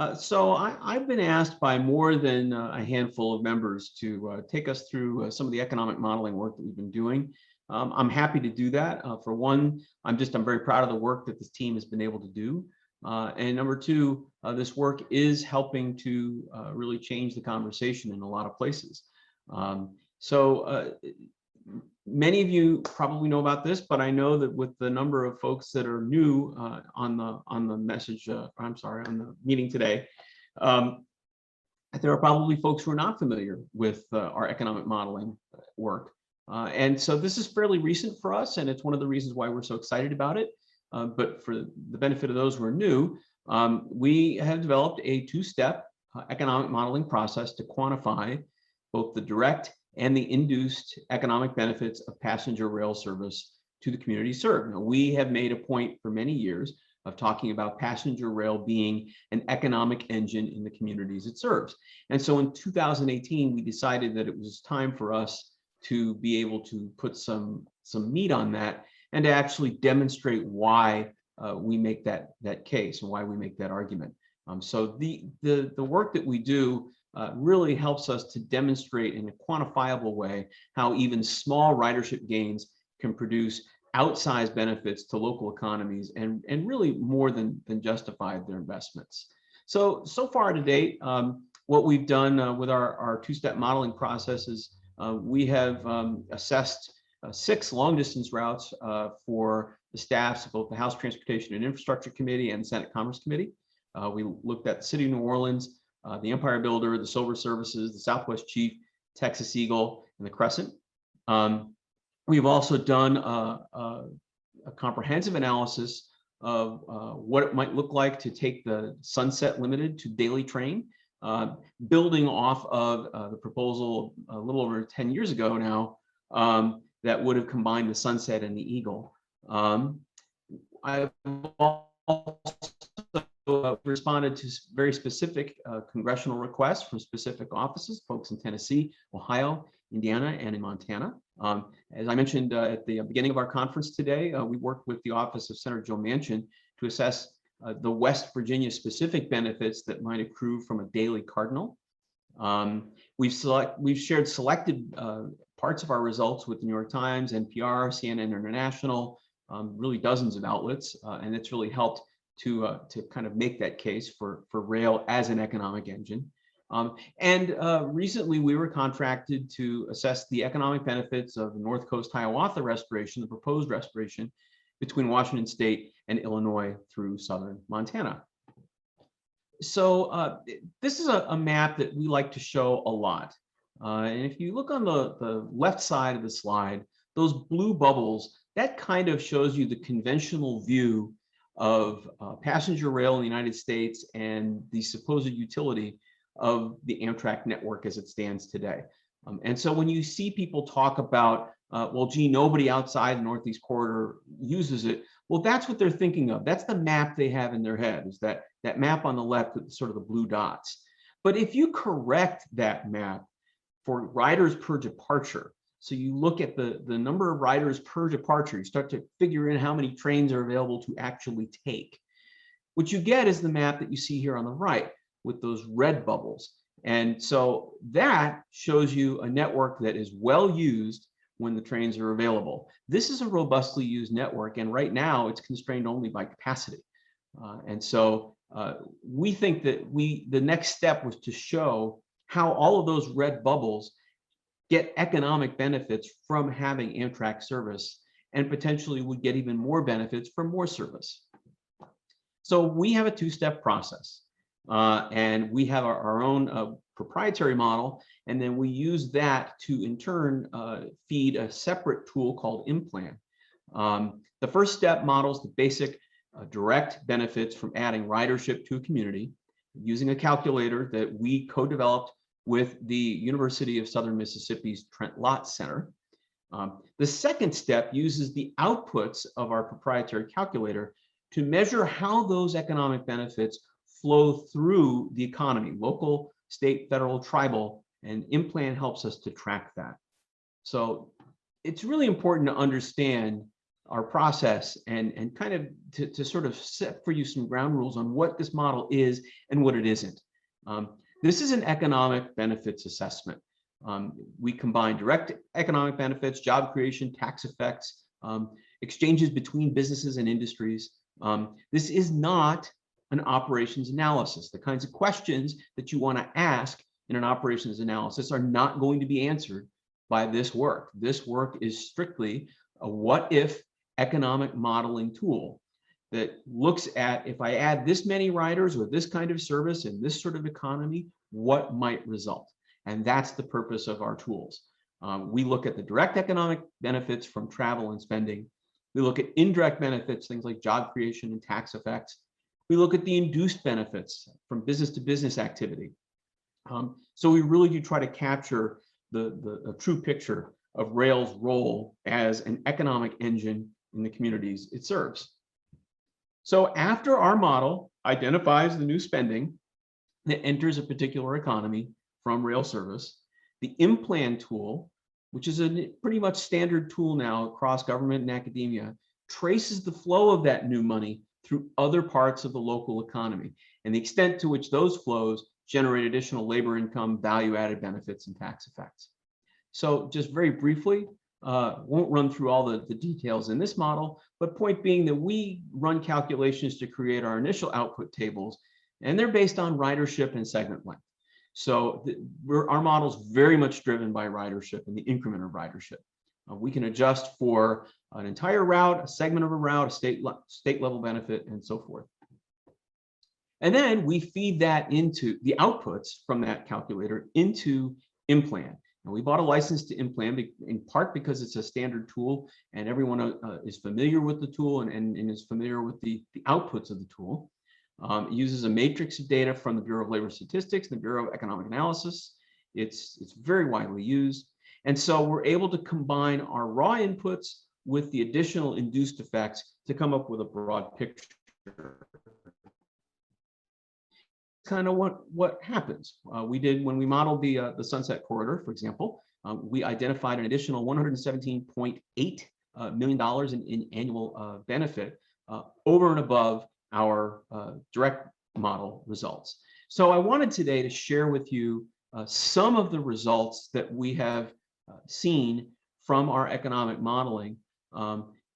I've been asked by more than a handful of members to take us through some of the economic modeling work that we've been doing. I'm happy to do that. For one, I'm very proud of the work that this team has been able to do. And number two, this work is helping to really change the conversation in a lot of places. Many of you probably know about this, but I know that with the number of folks that are new on the message, on the meeting today, there are probably folks who are not familiar with our economic modeling work. And so this is fairly recent for us, and it's one of the reasons why we're so excited about it. But for the benefit of those who are new, we have developed a two-step economic modeling process to quantify both the direct and the induced economic benefits of passenger rail service to the community served. Now, we have made a point for many years of talking about passenger rail being an economic engine in the communities it serves. And so in 2018, we decided that it was time for us to be able to put some meat on that and to actually demonstrate why we make that case and why we make that argument. So the work that we do really helps us to demonstrate in a quantifiable way how even small ridership gains can produce outsized benefits to local economies and really more than justify their investments. So far to date, what we've done with our two-step modeling process is we have assessed 6 long-distance routes for the staffs of both the House Transportation and Infrastructure Committee and the Senate Commerce Committee. We looked at the City of New Orleans, the Empire Builder, the Silver Services, the Southwest Chief, Texas Eagle, and the Crescent. We've also done a comprehensive analysis of what it might look like to take the Sunset Limited to daily train, building off of the proposal a little over 10 years ago now that would have combined the Sunset and the Eagle. I've also responded to very specific congressional requests from specific offices, folks in Tennessee, Ohio, Indiana, and in Montana. As I mentioned at the beginning of our conference today, we worked with the Office of Senator Joe Manchin to assess the West Virginia specific benefits that might accrue from a daily Cardinal. We've shared selected parts of our results with the New York Times, NPR, CNN International, really dozens of outlets, and it's really helped to kind of make that case for rail as an economic engine. Recently, we were contracted to assess the economic benefits of the North Coast Hiawatha restoration, the proposed restoration between Washington State and Illinois through southern Montana. So this is a map that we like to show a lot. And if you look on the left side of the slide, those blue bubbles, that kind of shows you the conventional view of passenger rail in the United States and the supposed utility of the Amtrak network as it stands today. And so when you see people talk about, well, gee, nobody outside the Northeast Corridor uses it, well, that's what they're thinking of. That's the map they have in their head, is that map on the left with sort of the blue dots. But if you correct that map for riders per departure, so you look at the number of riders per departure, you start to figure in how many trains are available to actually take. What you get is the map that you see here on the right with those red bubbles. And so that shows you a network that is well used when the trains are available. This is a robustly used network, and right now it's constrained only by capacity. And so we think that the next step was to show how all of those red bubbles get economic benefits from having Amtrak service, and potentially would get even more benefits from more service. So we have a two-step process, and we have our own proprietary model, and then we use that to in turn feed a separate tool called IMPLAN. The first step models the basic direct benefits from adding ridership to a community using a calculator that we co-developed with the University of Southern Mississippi's Trent Lott Center. The second step uses the outputs of our proprietary calculator to measure how those economic benefits flow through the economy, local, state, federal, tribal, and IMPLAN helps us to track that. So it's really important to understand our process and kind of to sort of set for you some ground rules on what this model is and what it isn't. This is an economic benefits assessment. We combine direct economic benefits, job creation, tax effects, exchanges between businesses and industries. This is not an operations analysis. The kinds of questions that you want to ask in an operations analysis are not going to be answered by this work. This work is strictly a what if economic modeling tool that looks at, if I add this many riders or this kind of service in this sort of economy, what might result? And that's the purpose of our tools. We look at the direct economic benefits from travel and spending. We look at indirect benefits, things like job creation and tax effects. We look at the induced benefits from business to business activity. So we really do try to capture the true picture of rail's role as an economic engine in the communities it serves. So after our model identifies the new spending that enters a particular economy from rail service, the IMPLAN tool, which is a pretty much standard tool now across government and academia, traces the flow of that new money through other parts of the local economy and the extent to which those flows generate additional labor income, value-added benefits, and tax effects. So just very briefly, won't run through all the details in this model, but point being that we run calculations to create our initial output tables, and they're based on ridership and segment length. So our model's very much driven by ridership and the increment of ridership. We can adjust for an entire route, a segment of a route, a state level benefit, and so forth. And then we feed that into the outputs from that calculator into IMPLAN. And we bought a license to IMPLAN in part because it's a standard tool and everyone is familiar with the tool and is familiar with the outputs of the tool. It uses a matrix of data from the Bureau of Labor Statistics and the Bureau of Economic Analysis. It's very widely used. And so we're able to combine our raw inputs with the additional induced effects to come up with a broad picture. Kind of what happens. We did when we modeled the Sunset Corridor, for example, we identified an additional $117.8 million in annual benefit over and above our direct model results. So I wanted today to share with you some of the results that we have seen from our economic modeling.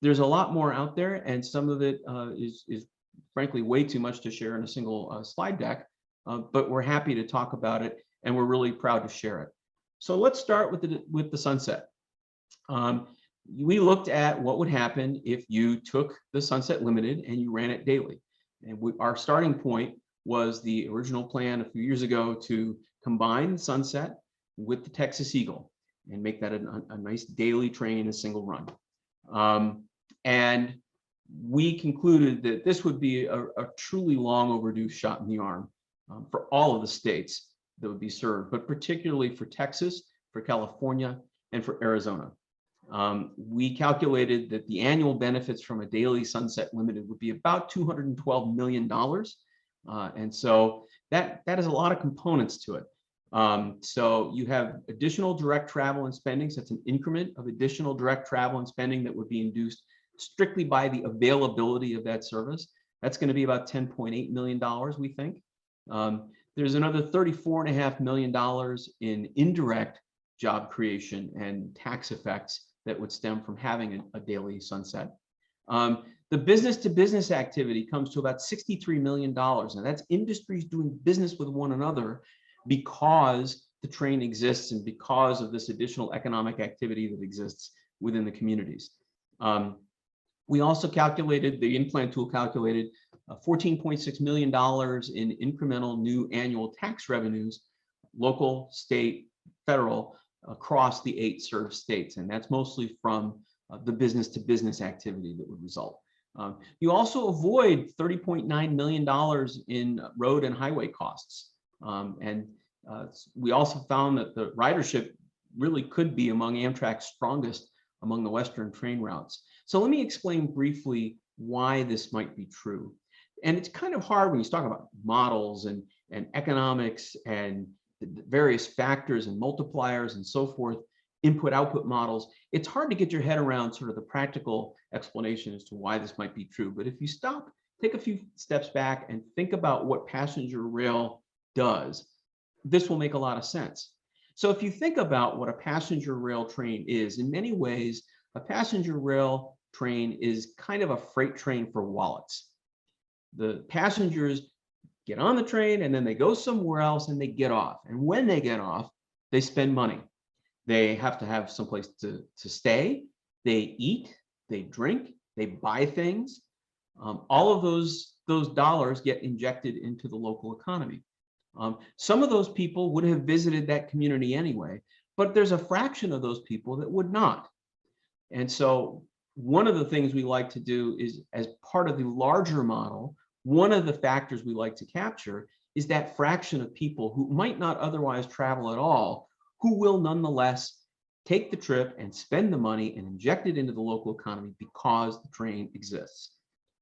There's a lot more out there, and some of it is frankly way too much to share in a single slide deck, but we're happy to talk about it, and we're really proud to share it. So let's start with the Sunset. We looked at what would happen if you took the Sunset Limited and you ran it daily. And our starting point was the original plan a few years ago to combine Sunset with the Texas Eagle and make that a nice daily train in a single run. And we concluded that this would be a truly long overdue shot in the arm for all of the states that would be served, but particularly for Texas, for California, and for Arizona. We calculated that the annual benefits from a daily Sunset Limited would be about $212 million. And so that is a lot of components to it. So you have additional direct travel and spending. So that's an increment of additional direct travel and spending that would be induced strictly by the availability of that service. That's going to be about $10.8 million, we think. There's another $34.5 million in indirect job creation and tax effects that would stem from having a daily Sunset. The business to business activity comes to about $63 million. And that's industries doing business with one another because the train exists and because of this additional economic activity that exists within the communities. We also calculated, the IMPLAN tool calculated $14.6 million in incremental new annual tax revenues, local, state, federal, across the 8 served states. And that's mostly from the business to business activity that would result. You also avoid $30.9 million in road and highway costs. We also found that the ridership really could be among Amtrak's strongest among the Western train routes. So let me explain briefly why this might be true. And it's kind of hard when you talk about models and economics and the various factors and multipliers and so forth. input-output models, it's hard to get your head around sort of the practical explanation as to why this might be true. But if you stop, take a few steps back and think about what passenger rail does, this will make a lot of sense. So if you think about what a passenger rail train is, in many ways, a passenger rail train is kind of a freight train for wallets. The passengers get on the train and then they go somewhere else and they get off. And when they get off, they spend money. They have to have someplace to stay. They eat, they drink, they buy things. All of those dollars get injected into the local economy. Some of those people would have visited that community anyway, but there's a fraction of those people that would not. And so one of the things we like to do is, as part of the larger model, one of the factors we like to capture is that fraction of people who might not otherwise travel at all, who will nonetheless take the trip and spend the money and inject it into the local economy because the train exists.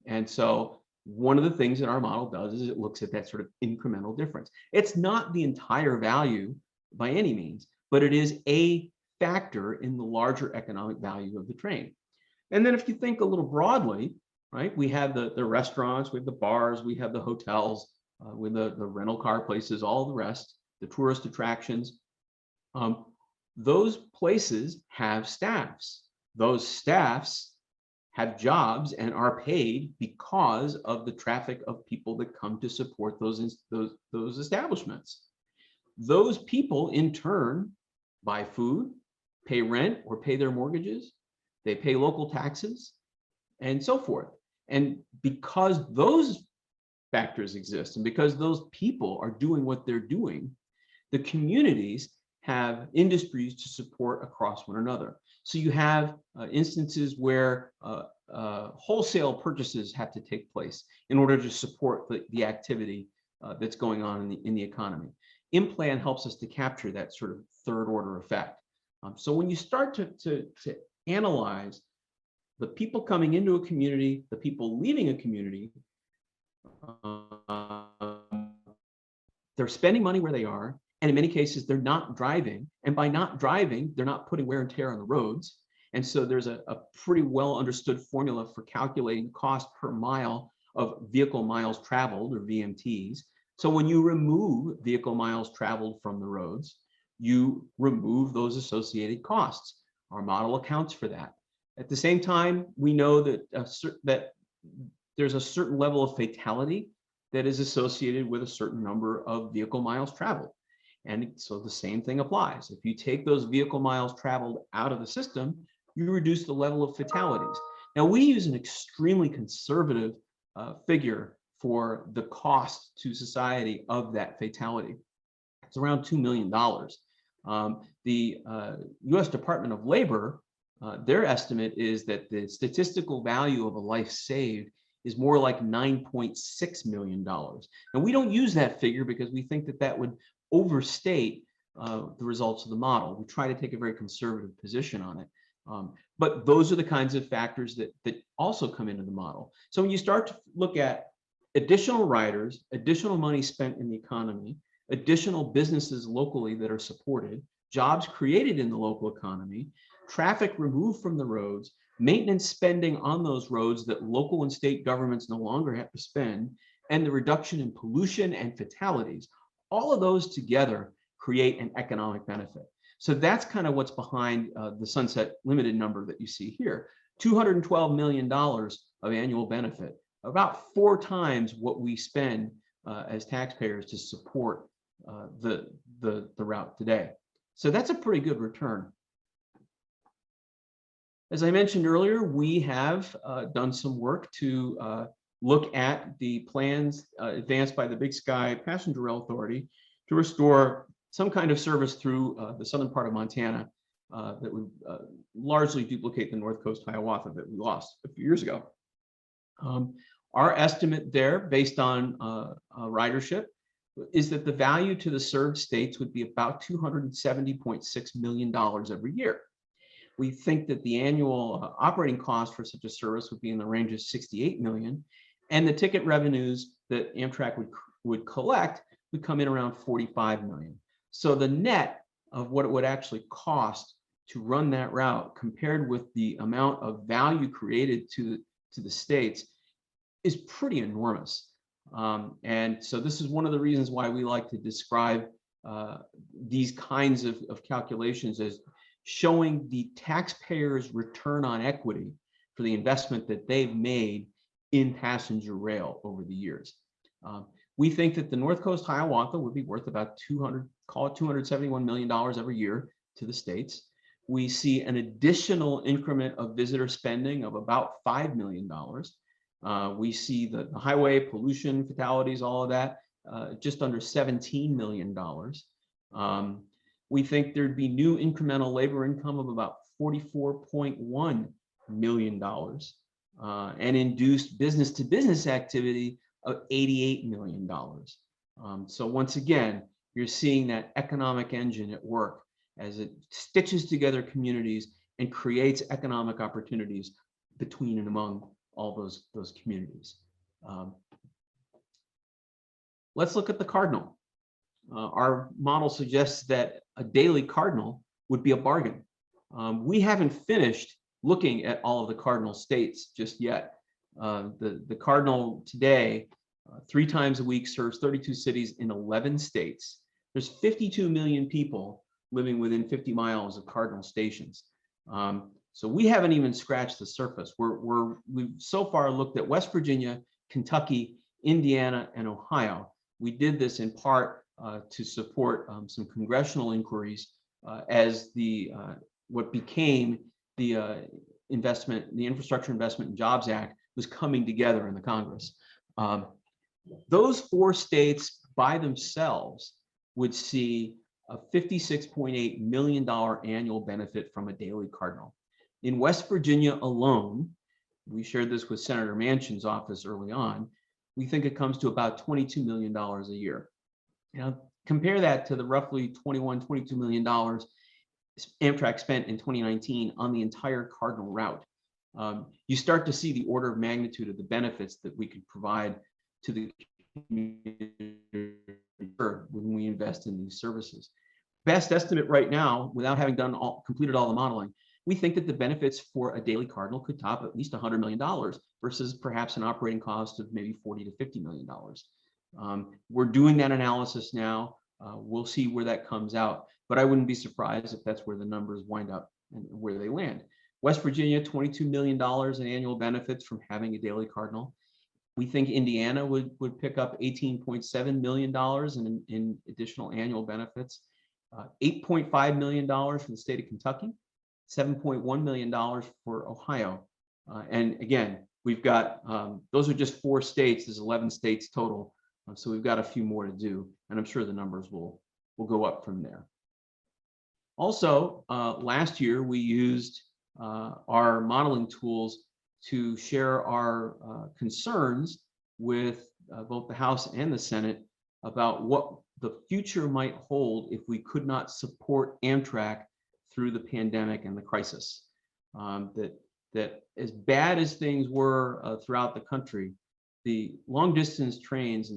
And so one of the things that our model does is it looks at that sort of incremental difference. It's not the entire value by any means, but it is a factor in the larger economic value of the train. And then if you think a little broadly, right, we have the restaurants, we have the bars, we have the hotels, with the rental car places, all the rest, the tourist attractions. Those places have staffs. Those staffs have jobs and are paid because of the traffic of people that come to support those establishments. Those people in turn buy food, pay rent or pay their mortgages, they pay local taxes, and so forth. And because those factors exist and because those people are doing what they're doing, the communities have industries to support across one another. So you have instances where wholesale purchases have to take place in order to support the activity that's going on in the economy. In-plan helps us to capture that sort of third order effect. So when you start to analyze the people coming into a community, the people leaving a community, they're spending money where they are, and in many cases, they're not driving. And by not driving, they're not putting wear and tear on the roads. And so there's a pretty well understood formula for calculating cost per mile of vehicle miles traveled, or VMTs. So when you remove vehicle miles traveled from the roads, you remove those associated costs. Our model accounts for that. At the same time, we know that that there's a certain level of fatality that is associated with a certain number of vehicle miles traveled. And so the same thing applies. If you take those vehicle miles traveled out of the system, you reduce the level of fatalities. Now, we use an extremely conservative figure for the cost to society of that fatality. It's around $2 million. The US Department of Labor, their estimate is that the statistical value of a life saved is more like $9.6 million. And we don't use that figure because we think that that would overstate the results of the model. We try to take a very conservative position on it. But those are the kinds of factors that also come into the model. So when you start to look at additional riders, additional money spent in the economy, additional businesses locally that are supported, jobs created in the local economy, traffic removed from the roads, maintenance spending on those roads that local and state governments no longer have to spend, and the reduction in pollution and fatalities, all of those together create an economic benefit. So that's kind of what's behind the Sunset Limited number that you see here, $212 million of annual benefit, about 4 times what we spend as taxpayers to support the route today. So that's a pretty good return. As I mentioned earlier, we have done some work to look at the plans advanced by the Big Sky Passenger Rail Authority to restore some kind of service through the southern part of Montana that would largely duplicate the North Coast Hiawatha that we lost a few years ago. Our estimate there, based on ridership, is that the value to the served states would be about $270.6 million every year. We think that the annual operating cost for such a service would be in the range of $68 million, and the ticket revenues that Amtrak would collect would come in around $45 million. So the net of what it would actually cost to run that route compared with the amount of value created to the states is pretty enormous. And so this is one of the reasons why we like to describe these kinds of calculations as showing the taxpayers' return on equity for the investment that they've made in passenger rail over the years. We think that the North Coast Hiawatha would be worth about $271 million every year to the states. We see an additional increment of visitor spending of about $5 million. We see the highway pollution, fatalities, all of that, just under $17 million. We think there'd be new incremental labor income of about $44.1 million and induced business-to-business activity of $88 million. So once again, you're seeing that economic engine at work as it stitches together communities and creates economic opportunities between and among all those communities. Let's look at the Cardinal. Our model suggests that a daily Cardinal would be a bargain. We haven't finished looking at all of the Cardinal states just yet. The Cardinal today, 3 times a week, serves 32 cities in 11 states. There's 52 million people living within 50 miles of Cardinal stations. So we haven't even scratched the surface. We've so far looked at West Virginia, Kentucky, Indiana, and Ohio. We did this in part to support some congressional inquiries as what became the Infrastructure Investment and Jobs Act was coming together in the Congress. Those 4 states by themselves would see a $56.8 million annual benefit from a daily Cardinal. In West Virginia alone, we shared this with Senator Manchin's office early on, we think it comes to about $22 million a year. Now, compare that to the roughly $22 million Amtrak spent in 2019 on the entire Cardinal route. You start to see the order of magnitude of the benefits that we could provide to the community when we invest in these services. Best estimate right now, without having completed all the modeling, we think that the benefits for a daily Cardinal could top at least $100 million versus perhaps an operating cost of maybe $40 to $50 million. We're doing that analysis now. We'll see where that comes out, but I wouldn't be surprised if that's where the numbers wind up and where they land. West Virginia, $22 million in annual benefits from having a daily Cardinal. We think Indiana would pick up $18.7 million in additional annual benefits, $8.5 million for the state of Kentucky, $7.1 million for Ohio. And again, we've got, those are just 4 states, there's 11 states total. So we've got a few more to do, and I'm sure the numbers will go up from there. Also, last year we used our modeling tools to share our concerns with both the House and the Senate about what the future might hold if we could not support Amtrak through the pandemic and the crisis. That as bad as things were throughout the country, the long distance trains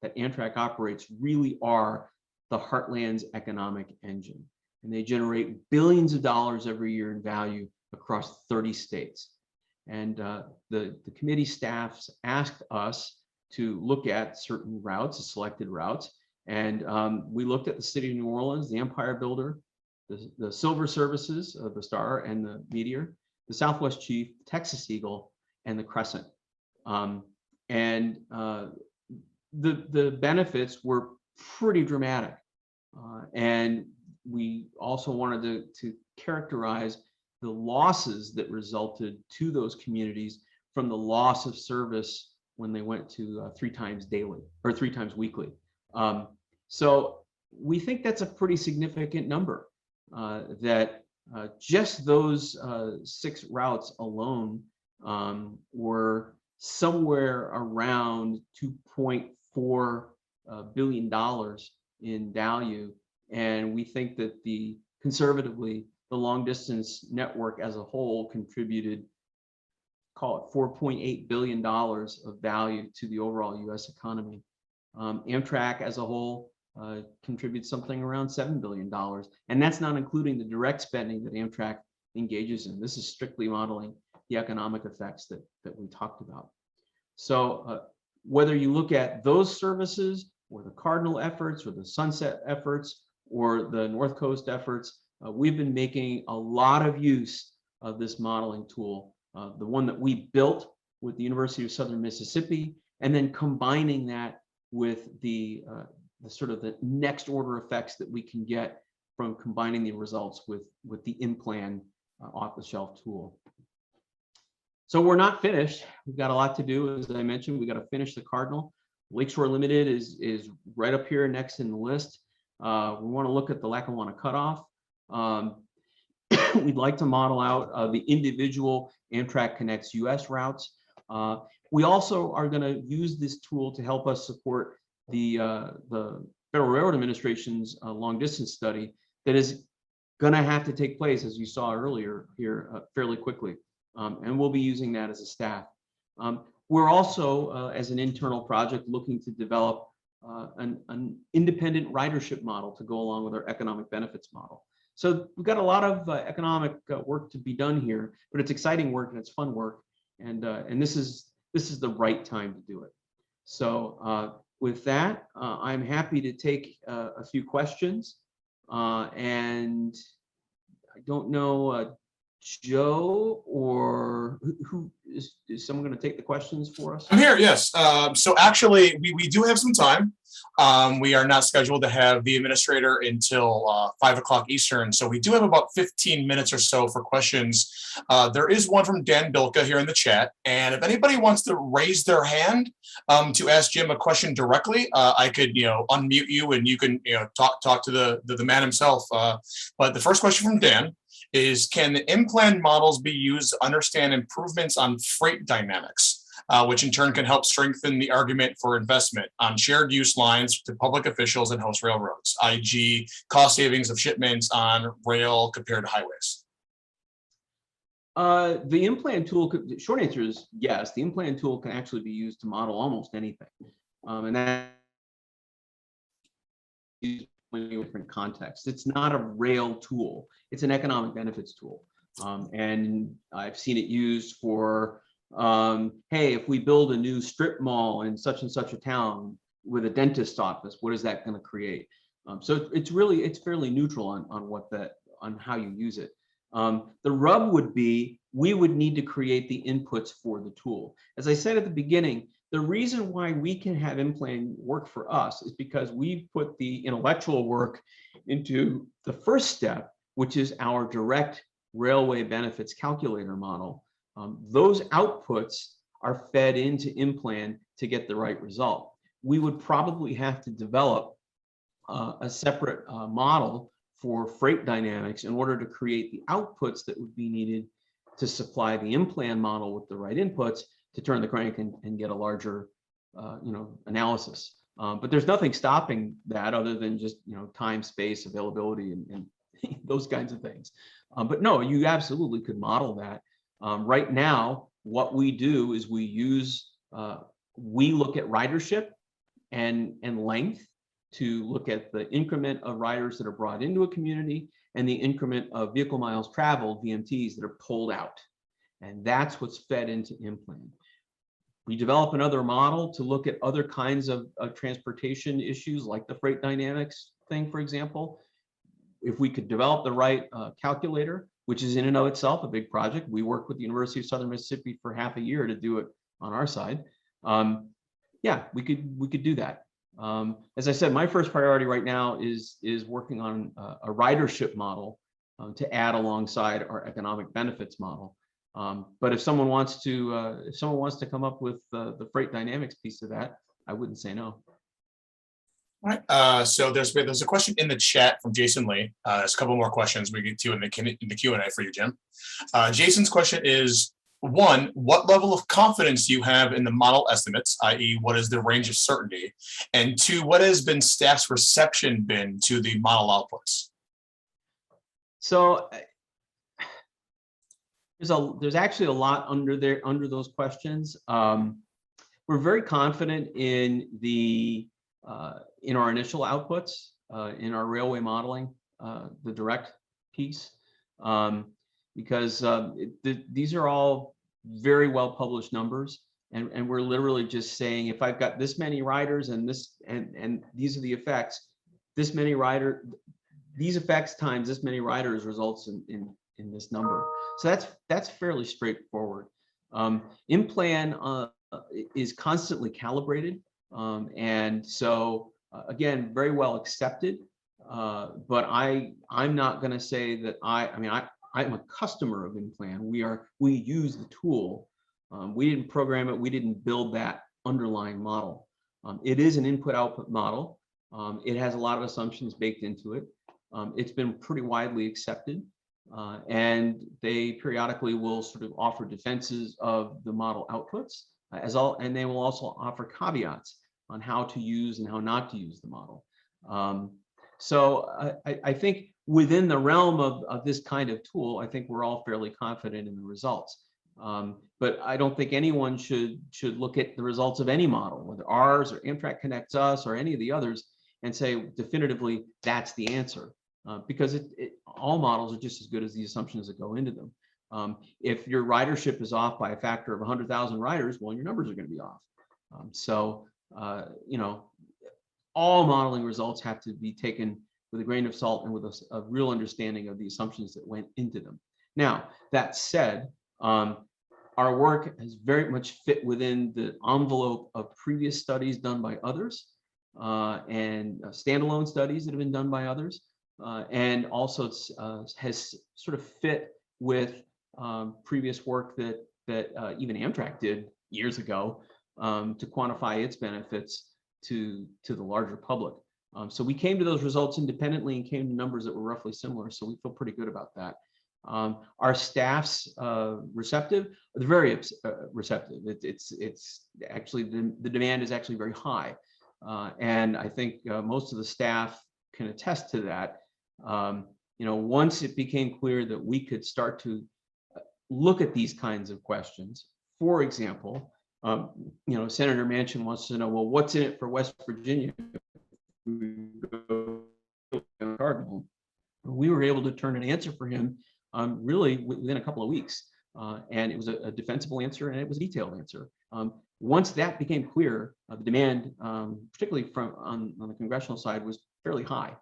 that Amtrak operates really are the Heartland's economic engine. And they generate billions of dollars every year in value across 30 states. And the committee staffs asked us to look at certain routes, selected routes. And we looked at the City of New Orleans, the Empire Builder, the Silver Services, the Star and the Meteor, the Southwest Chief, Texas Eagle, and the Crescent. And the benefits were pretty dramatic. And we also wanted to characterize the losses that resulted to those communities from the loss of service when they went to 3 times daily or 3 times weekly. So we think that's a pretty significant number, that just those 6 routes alone were somewhere around $2.4 billion in value. And we think that conservatively, the long distance network as a whole contributed, call it $4.8 billion of value to the overall US economy. Amtrak as a whole contributes something around $7 billion. And that's not including the direct spending that Amtrak engages in. This is strictly modeling the economic effects that we talked about. So whether you look at those services or the Cardinal efforts or the Sunset efforts or the North Coast efforts, we've been making a lot of use of this modeling tool, the one that we built with the University of Southern Mississippi, and then combining that with the sort of the next order effects that we can get from combining the results with the in-plan off-the-shelf tool. So we're not finished. We've got a lot to do. As I mentioned, we got to finish the Cardinal. Lakeshore Limited is right up here next in the list. We want to look at the Lackawanna cutoff. We'd like to model out the individual Amtrak Connects US routes. We also are going to use this tool to help us support the Federal Railroad Administration's long distance study that is going to have to take place, as you saw earlier here, fairly quickly. And we'll be using that as a staff. We're also, as an internal project, looking to develop an independent ridership model to go along with our economic benefits model. So we've got a lot of economic work to be done here, but it's exciting work and it's fun work, and this is the right time to do it. So with that, I'm happy to take a few questions, and I don't know, Joe, or who is someone going to take the questions for us? I'm here, yes. So actually, we do have some time. We are not scheduled to have the administrator until 5 o'clock Eastern. So we do have about 15 minutes or so for questions. There is one from Dan Bilka here in the chat. And if anybody wants to raise their hand to ask Jim a question directly, I could, unmute you and you can, talk to the man himself. But the first question from Dan is, can the in-plan models be used to understand improvements on freight dynamics, which in turn can help strengthen the argument for investment on shared use lines to public officials and host railroads, i.e. cost savings of shipments on rail compared to highways? The in-plan tool, the short answer is yes, the in-plan tool can actually be used to model almost anything. And that different contexts. It's not a rail tool. It's an economic benefits tool. And I've seen it used for, hey, if we build a new strip mall in such and such a town with a dentist office, what is that going to create? So it's fairly neutral on how you use it. The rub would be, we would need to create the inputs for the tool. As I said at the beginning, the reason why we can have in-plan work for us is because we put the intellectual work into the first step, which is our direct railway benefits calculator model. Those outputs are fed into in-plan to get the right result. We would probably have to develop a separate model for freight dynamics in order to create the outputs that would be needed to supply the in-plan model with the right inputs to turn the crank and get a larger, analysis. But there's nothing stopping that other than just, time, space, availability, and those kinds of things. But no, you absolutely could model that. Right now, what we do is we look at ridership and length to look at the increment of riders that are brought into a community and the increment of vehicle miles traveled, VMTs, that are pulled out. And that's what's fed into in-plan. We develop another model to look at other kinds of transportation issues, like the freight dynamics thing, for example. If we could develop the right calculator, which is in and of itself a big project. We worked with the University of Southern Mississippi for half a year to do it on our side. Yeah, we could do that. As I said, my first priority right now is working on a ridership model to add alongside our economic benefits model. But if someone wants to come up with the freight dynamics piece of that, I wouldn't say no. All right. So there's a question in the chat from Jason Lee. There's a couple more questions we get to in the Q&A for you, Jim. Jason's question is, one, what level of confidence do you have in the model estimates, i.e. what is the range of certainty? And two, what has been staff's reception been to the model outputs? So there's actually a lot under those questions. We're very confident in the in our initial outputs, in our railway modeling, the direct piece, because these are all very well published numbers, and we're literally just saying, if I've got this many riders and this and these are the effects, these effects times this many riders results in this number. So that's fairly straightforward. In-plan is constantly calibrated, and so again, very well accepted. But I'm not going to say that I'm a customer of in-plan. We use the tool. We didn't program it. We didn't build that underlying model. It is an input-output model. It has a lot of assumptions baked into it. It's been pretty widely accepted, and they periodically will sort of offer defenses of the model outputs, and they will also offer caveats on how to use and how not to use the model. So I think within the realm of this kind of tool, I think we're all fairly confident in the results. But I don't think anyone should look at the results of any model, whether ours or Amtrak Connects Us or any of the others, and say definitively that's the answer, because all models are just as good as the assumptions that go into them. If your ridership is off by a factor of 100,000 riders, well, your numbers are going to be off. You know, all modeling results have to be taken with a grain of salt and with a real understanding of the assumptions that went into them. Now, that said, our work has very much fit within the envelope of previous studies done by others, and standalone studies that have been done by others, and also has sort of fit with previous work that even Amtrak did years ago to quantify its benefits to the larger public. So we came to those results independently and came to numbers that were roughly similar. So we feel pretty good about that. Our staff's receptive, they're very receptive. It's actually the demand is actually very high, and I think most of the staff can attest to that. You know, once it became clear that we could start to look at these kinds of questions, for example, you know, Senator Manchin wants to know, well, what's in it for West Virginia? Cardinal. We were able to turn an answer for him really within a couple of weeks. And it was a defensible answer, and it was a detailed answer. Once that became clear, the demand, particularly on the congressional side, was fairly high.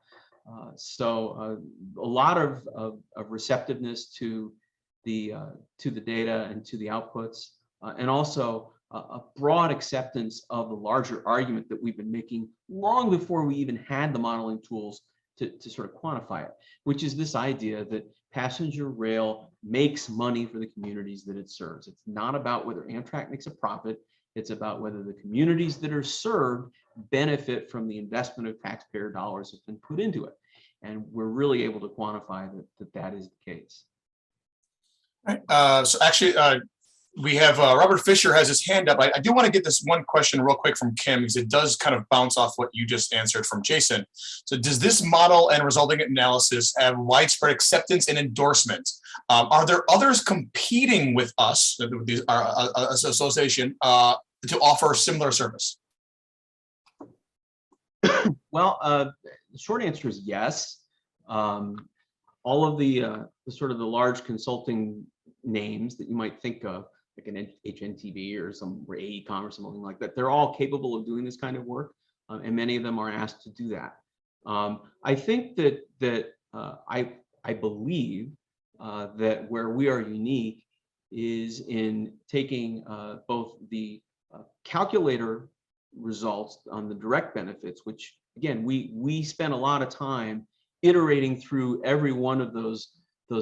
So a lot of receptiveness to the data and to the outputs, and also a broad acceptance of the larger argument that we've been making long before we even had the modeling tools to sort of quantify it, which is this idea that passenger rail makes money for the communities that it serves. It's not about whether Amtrak makes a profit. It's about whether the communities that are served benefit from the investment of taxpayer dollars that's been put into it. And we're really able to quantify that is the case. All right. So actually, we have Robert Fisher has his hand up. I do want to get this one question real quick from Kim, because it does kind of bounce off what you just answered from Jason. So does this model and resulting analysis have widespread acceptance and endorsement? Are there others competing with us, our association, to offer similar service? Well, the short answer is yes. All of the sort of the large consulting names that you might think of, like an HNTV or Econ or something like that, they're all capable of doing this kind of work, and many of them are asked to do that. I think that I believe that where we are unique is in taking both the calculator results on the direct benefits, which again we spent a lot of time iterating through every one of those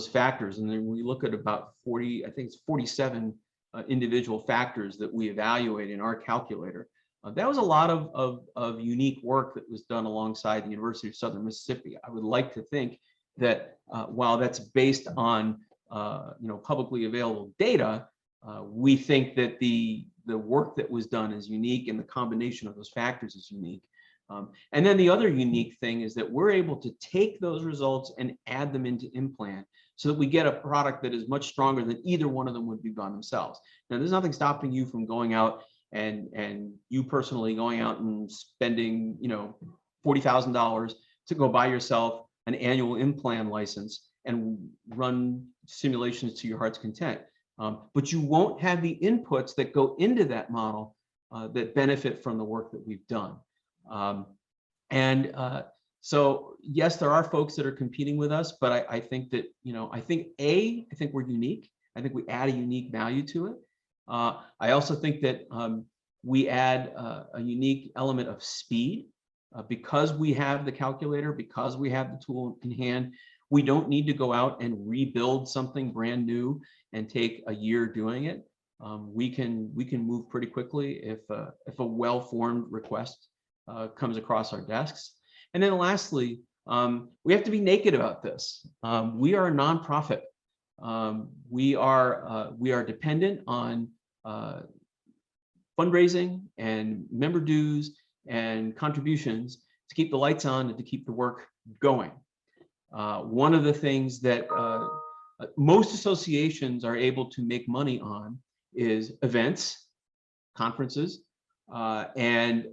factors, and then we look at about 40, I think it's 47 individual factors that we evaluate in our calculator. That was a lot of unique work that was done alongside the University of Southern Mississippi. I would like to think that while that's based on publicly available data, we think that the work that was done is unique, and the combination of those factors is unique. And then the other unique thing is that we're able to take those results and add them into in-plan, so that we get a product that is much stronger than either one of them would be by themselves. Now, there's nothing stopping you from going out and you personally going out and spending, $40,000 to go buy yourself an annual implant license and run simulations to your heart's content. But you won't have the inputs that go into that model that benefit from the work that we've done. So yes, there are folks that are competing with us, but I think that, I think we're unique. I think we add a unique value to it. I also think that we add a unique element of speed because we have the calculator, because we have the tool in hand. We don't need to go out and rebuild something brand new and take a year doing it. We can move pretty quickly if a well-formed request comes across our desks. And then lastly, we have to be naked about this. We are a nonprofit. We are dependent on fundraising and member dues and contributions to keep the lights on and to keep the work going. One of the things that most associations are able to make money on is events, conferences, and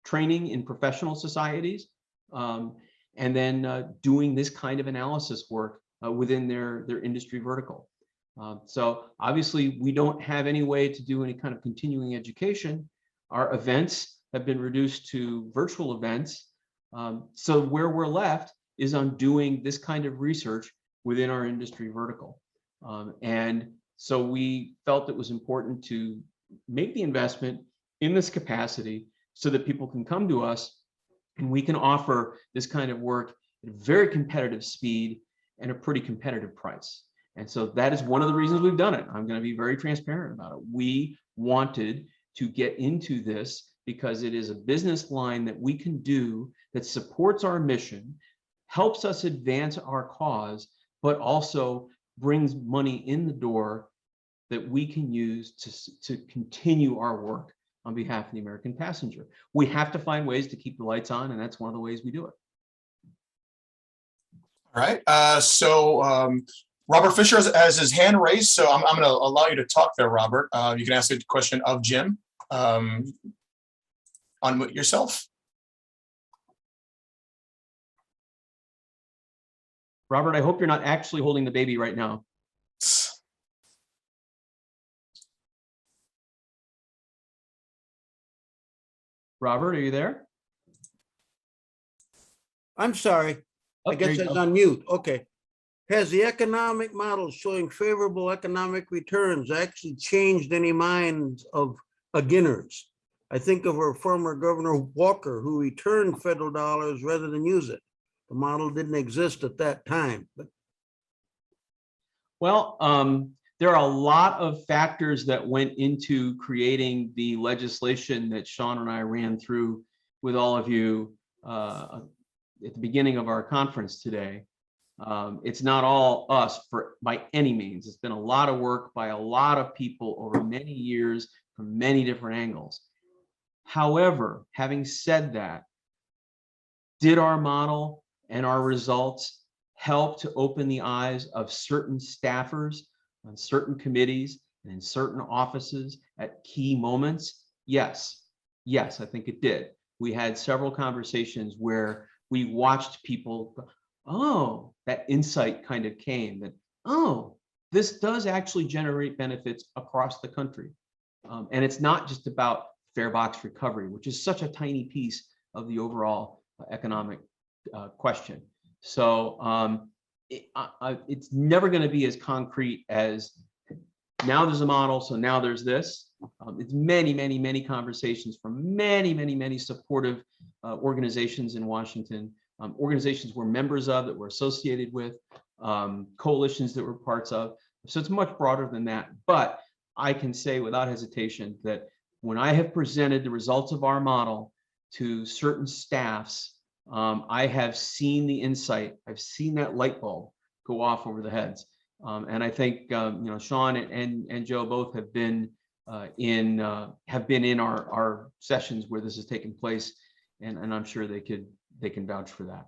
training in professional societies, and then doing this kind of analysis work within their industry vertical. So obviously we don't have any way to do any kind of continuing education. Our events have been reduced to virtual events. So where we're left is on doing this kind of research within our industry vertical. And so we felt it was important to make the investment in this capacity so that people can come to us and we can offer this kind of work at a very competitive speed and a pretty competitive price. And so that is one of the reasons we've done it. I'm going to be very transparent about it. We wanted to get into this because it is a business line that we can do that supports our mission, helps us advance our cause, but also brings money in the door that we can use to continue our work on behalf of the American passenger. We have to find ways to keep the lights on, and that's one of the ways we do it. All right. Robert Fisher has his hand raised, so I'm going to allow you to talk there, Robert. You can ask a question of Jim. Unmute yourself. Robert, I hope you're not actually holding the baby right now. Robert, are you there? I'm sorry. Oh, I guess it's on mute. Okay. Has the economic model showing favorable economic returns actually changed any minds of beginners? I think of our former Governor Walker, who returned federal dollars rather than use it. The model didn't exist at that time. But well, there are a lot of factors that went into creating the legislation that Sean and I ran through with all of you at the beginning of our conference today. It's not all us by any means. It's been a lot of work by a lot of people over many years from many different angles. However, having said that, did our model and our results help to open the eyes of certain staffers on certain committees and in certain offices at key moments? Yes. Yes, I think it did. We had several conversations where we watched people go, oh, that insight kind of came that, oh, this does actually generate benefits across the country. And it's not just about fare box recovery, which is such a tiny piece of the overall economic question. So it's never going to be as concrete as now there's a model, so now there's this. It's many, many, many conversations from many, many, many supportive organizations in Washington, organizations we're members of, that we're associated with, coalitions that we're parts of. So it's much broader than that. But I can say without hesitation that when I have presented the results of our model to certain staffs, I have seen the insight. I've seen that light bulb go off over the heads. And I think Sean and Joe both have been in our sessions where this has taken place, and I'm sure they can vouch for that.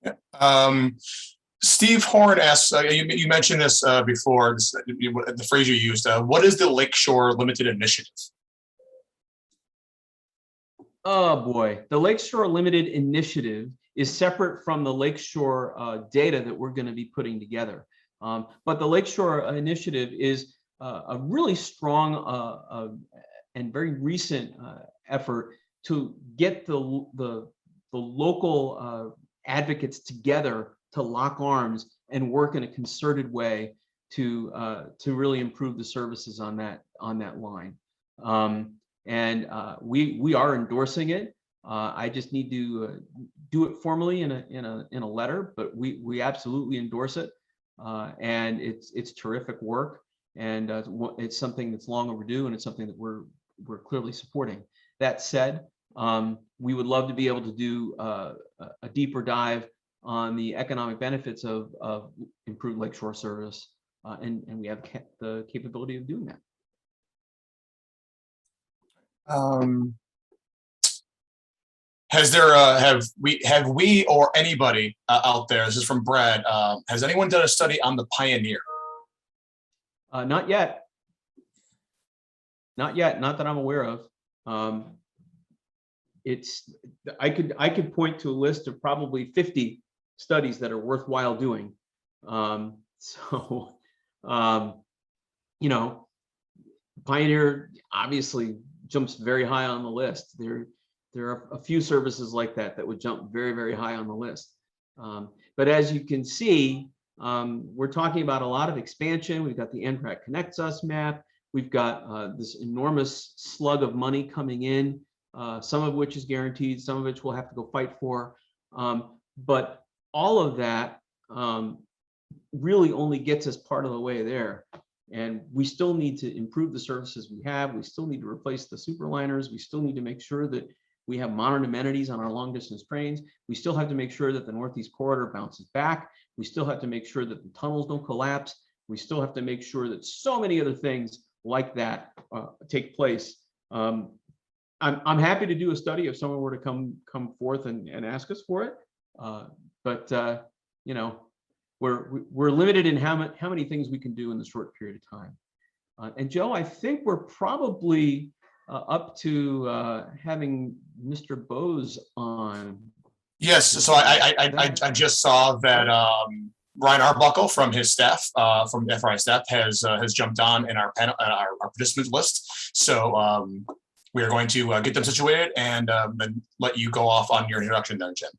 Yeah. Steve Horn asks, you mentioned this before, the phrase you used. What is the Lakeshore Limited Initiative? Oh, boy. The Lakeshore Limited Initiative is separate from the Lakeshore data that we're going to be putting together. But the Lakeshore Initiative is a really strong and very recent effort to get the local advocates together to lock arms and work in a concerted way to really improve the services on that line. We are endorsing it. I just need to do it formally in a letter, but we absolutely endorse it, and it's terrific work, and it's something that's long overdue, and it's something that we're clearly supporting. That said, we would love to be able to do a deeper dive on the economic benefits of improved lakeshore service, and we have the capability of doing that. Have we or anybody out there, this is from Brad, has anyone done a study on the Pioneer? Not yet. Not yet, not that I'm aware of. I could point to a list of probably 50 studies that are worthwhile doing. Pioneer obviously jumps very high on the list. There are a few services like that would jump very, very high on the list. But as you can see, we're talking about a lot of expansion. We've got the NPRAC Connects Us map. We've got this enormous slug of money coming in, some of which is guaranteed, some of which we'll have to go fight for. But all of that really only gets us part of the way there. And we still need to improve the services we have. We still need to replace the superliners. We still need to make sure that we have modern amenities on our long distance trains. We still have to make sure that the Northeast Corridor bounces back. We still have to make sure that the tunnels don't collapse. We still have to make sure that so many other things like that take place. I'm happy to do a study if someone were to come forth and ask us for it. But we're limited in how many things we can do in the short period of time. And Joe, I think we're probably up to having Mr. Bose on. Yes, so I just saw that Ryan Arbuckle from his staff, from the FRI staff, has jumped on in our panel, our participants list. So we are going to get them situated and then let you go off on your introduction then, Jim.